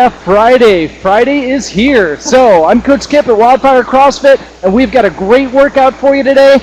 Yeah, Friday. Friday is here. So I'm Coach Kip at Wildfire CrossFit, and we've got a great workout for you today.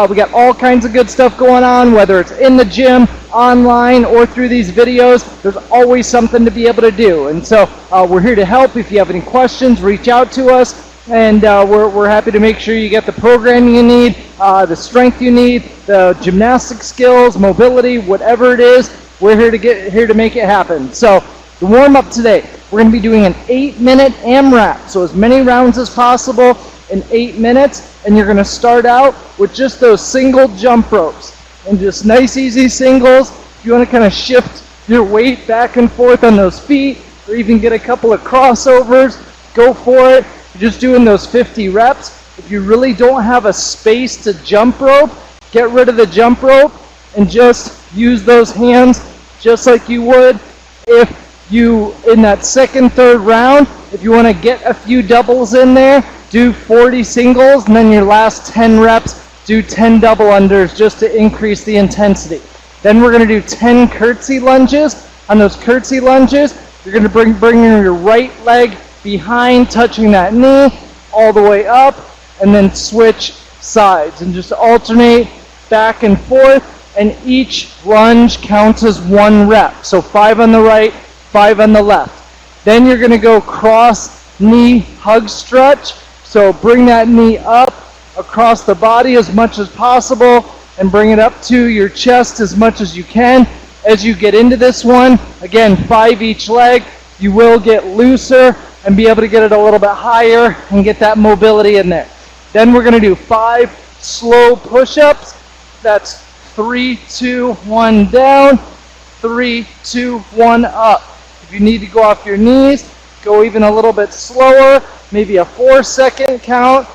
We got all kinds of good stuff going on, whether it's in the gym, online, or through these videos. There's always something to be able to do. And so we're here to help. If you have any questions, reach out to us, and we're happy to make sure you get the programming you need, the strength you need, the gymnastic skills, mobility, whatever it is. We're here to make it happen. So the warm-up today, we're going to be doing an 8-minute AMRAP, so as many rounds as possible in 8 minutes, and you're going to start out with just those single jump ropes, and just nice easy singles. If you want to kind of shift your weight back and forth on those feet, or even get a couple of crossovers, go for it. You're just doing those 50 reps. If you really don't have a space to jump rope, get rid of the jump rope and just use those hands just like you would if you, in that second, third round, if you want to get a few doubles in there, do 40 singles, and then your last 10 reps, do 10 double unders just to increase the intensity. Then we're going to do 10 curtsy lunges. On those curtsy lunges, you're going to bring your right leg behind, touching that knee, all the way up, and then switch sides, and just alternate back and forth, and each lunge counts as 1 rep. So 5 on the right, 5 on the left. Then you're going to go cross knee hug stretch. So bring that knee up across the body as much as possible and bring it up to your chest as much as you can. As you get into this one, again, 5 each leg, you will get looser and be able to get it a little bit higher and get that mobility in there. Then we're going to do 5 slow push-ups. That's 3, 2, 1 down, 3, 2, 1 up. If you need to go off your knees, go even a little bit slower, maybe a 4-second count,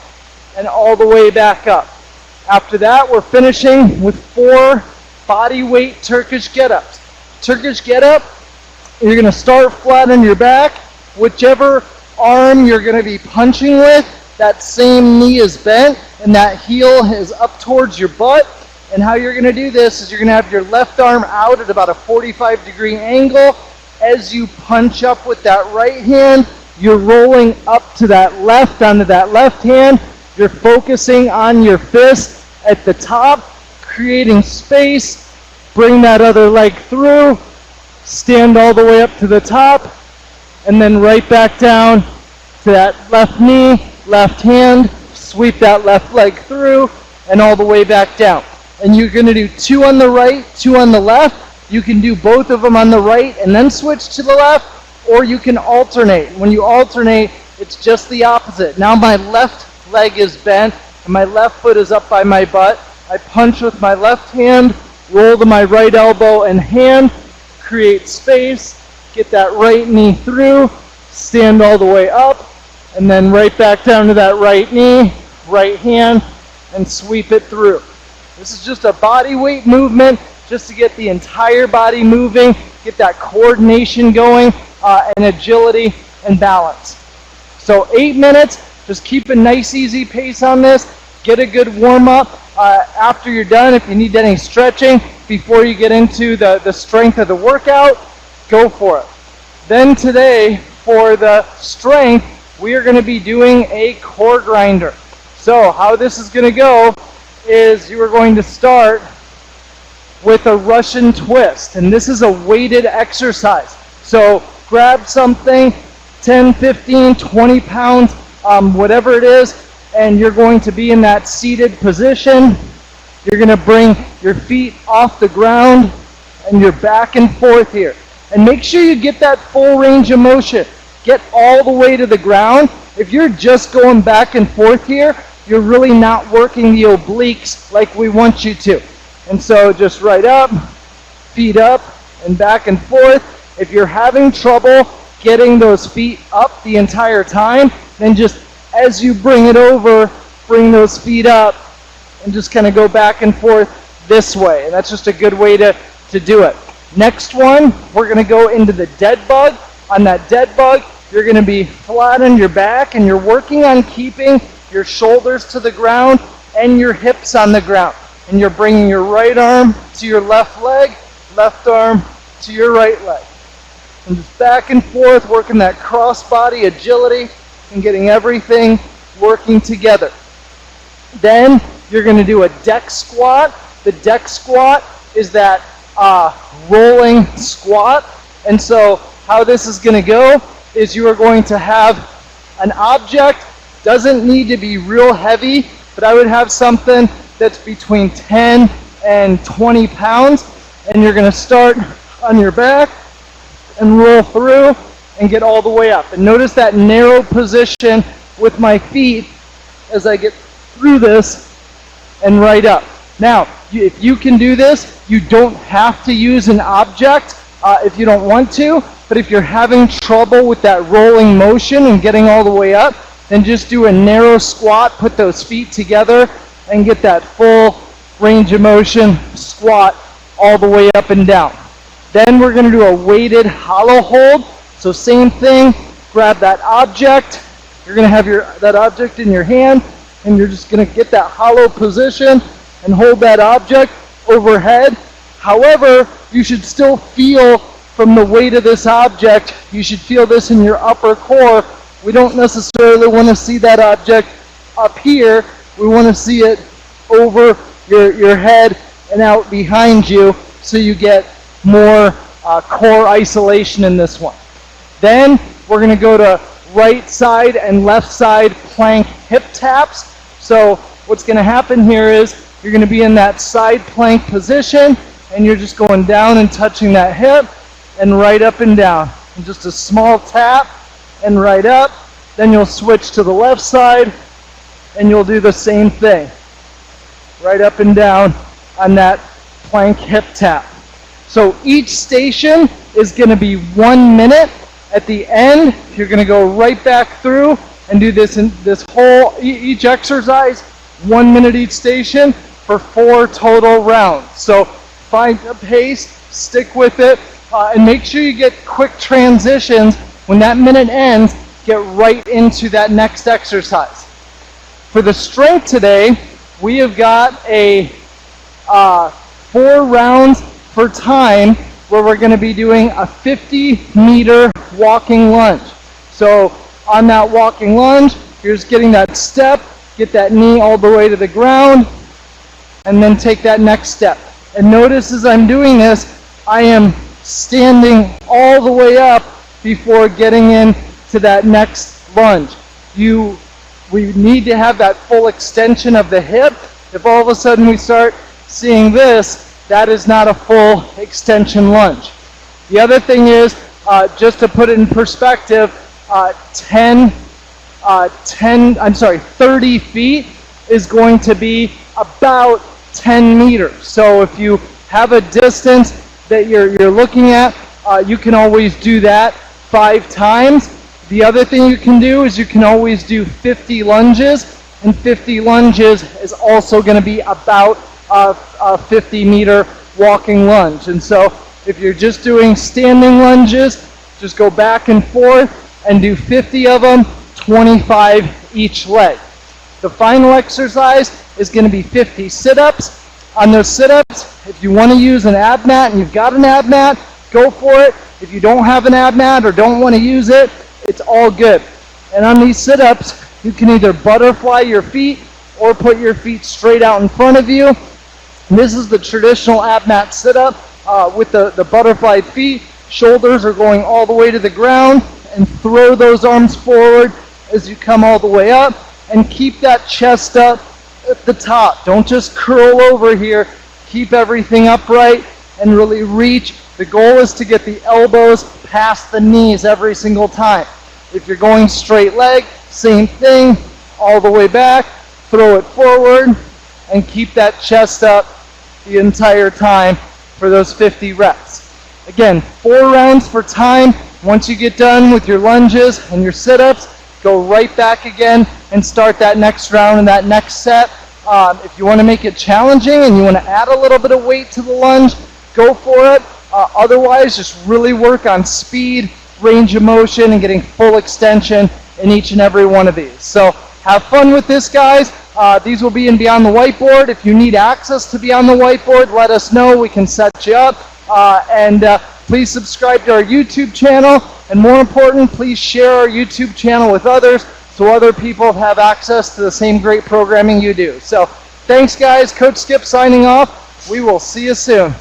and all the way back up. After that, we're finishing with 4 body weight Turkish get-ups. Turkish get-up, you're going to start flat on your back. Whichever arm you're going to be punching with, that same knee is bent, and that heel is up towards your butt. And how you're going to do this is you're going to have your left arm out at about a 45-degree angle. As you punch up with that right hand, you're rolling up to that left, onto that left hand. You're focusing on your fist at the top, creating space. Bring that other leg through, stand all the way up to the top, and then right back down to that left knee, left hand, sweep that left leg through, and all the way back down. And you're going to do 2 on the right, 2 on the left. You can do both of them on the right and then switch to the left, or you can alternate. When you alternate, it's just the opposite. Now my left leg is bent and my left foot is up by my butt. I punch with my left hand, roll to my right elbow and hand, create space, get that right knee through, stand all the way up, and then right back down to that right knee, right hand, and sweep it through. This is just a body weight movement just to get the entire body moving, get that coordination going, and agility and balance. So 8 minutes, just keep a nice easy pace on this. Get a good warm up after you're done. If you need any stretching before you get into the strength of the workout, go for it. Then today, for the strength, we are going to be doing a core grinder. So how this is going to go is you are going to start with a Russian twist, and this is a weighted exercise. So grab something, 10, 15, 20 pounds, whatever it is, and you're going to be in that seated position. You're going to bring your feet off the ground, and you're back and forth here. And make sure you get that full range of motion. Get all the way to the ground. If you're just going back and forth here, you're really not working the obliques like we want you to. And so just right up, feet up, and back and forth. If you're having trouble getting those feet up the entire time, then just as you bring it over, bring those feet up, and just kind of go back and forth this way. And that's just a good way to do it. Next one, we're going to go into the dead bug. On that dead bug, you're going to be flat on your back, and you're working on keeping your shoulders to the ground and your hips on the ground. And you're bringing your right arm to your left leg, left arm to your right leg. and just back and forth, working that cross-body agility and getting everything working together. Then you're going to do a deck squat. The deck squat is that rolling squat. And so how this is going to go is you are going to have an object, doesn't need to be real heavy, but I would have something that's between 10 and 20 pounds, and you're going to start on your back and roll through and get all the way up. And notice that narrow position with my feet as I get through this and right up. Now, if you can do this, you don't have to use an object if you don't want to, but if you're having trouble with that rolling motion and getting all the way up, then just do a narrow squat, put those feet together, and get that full range of motion squat all the way up and down. Then we're going to do a weighted hollow hold. So same thing, grab that object. You're going to have that object in your hand, and you're just going to get that hollow position and hold that object overhead. However, you should still feel from the weight of this object, you should feel this in your upper core. We don't necessarily want to see that object up here. We want to see it over your head and out behind you, so you get more core isolation in this one. Then we're going to go to right side and left side plank hip taps. So what's going to happen here is you're going to be in that side plank position, and you're just going down and touching that hip and right up and down. And just a small tap and right up. Then you'll switch to the left side and you'll do the same thing. Right up and down on that plank hip tap. So each station is going to be 1 minute. At the end, you're going to go right back through and do this in this whole, each exercise, 1 minute each station for 4 total rounds. So find a pace, stick with it, and make sure you get quick transitions. When that minute ends, get right into that next exercise. For the strength today, we have got a 4 rounds for time where we're going to be doing a 50-meter walking lunge. So on that walking lunge, you're just getting that step, get that knee all the way to the ground, and then take that next step. And notice as I'm doing this, I am standing all the way up before getting into that next lunge. We need to have that full extension of the hip. If all of a sudden we start seeing this, that is not a full extension lunge. The other thing is, just to put it in perspective, 30 feet is going to be about 10 meters. So if you have a distance that you're looking at, you can always do that 5 times. The other thing you can do is you can always do 50 lunges, and 50 lunges is also going to be about a 50-meter walking lunge. And so if you're just doing standing lunges, just go back and forth and do 50 of them, 25 each leg. The final exercise is going to be 50 sit-ups. On those sit-ups, if you want to use an ab mat and you've got an ab mat, go for it. If you don't have an ab mat or don't want to use it, it's all good. And on these sit-ups, you can either butterfly your feet or put your feet straight out in front of you. And this is the traditional ab mat sit-up with the butterfly feet. Shoulders are going all the way to the ground, and throw those arms forward as you come all the way up, and keep that chest up at the top. Don't just curl over here. Keep everything upright and really reach. The goal is to get the elbows past the knees every single time. If you're going straight leg, same thing, all the way back, throw it forward, and keep that chest up the entire time for those 50 reps. Again, 4 rounds for time. Once you get done with your lunges and your sit-ups, go right back again and start that next round and that next set. If you want to make it challenging and you want to add a little bit of weight to the lunge, go for it. Otherwise, just really work on speed, range of motion, and getting full extension in each and every one of these. So have fun with this, guys. These will be in Beyond the Whiteboard. If you need access to Beyond the Whiteboard, let us know. We can set you up. And Please subscribe to our YouTube channel, and more important, please share our YouTube channel with others so other people have access to the same great programming you do. So thanks guys, Coach Skip signing off. We will see you soon.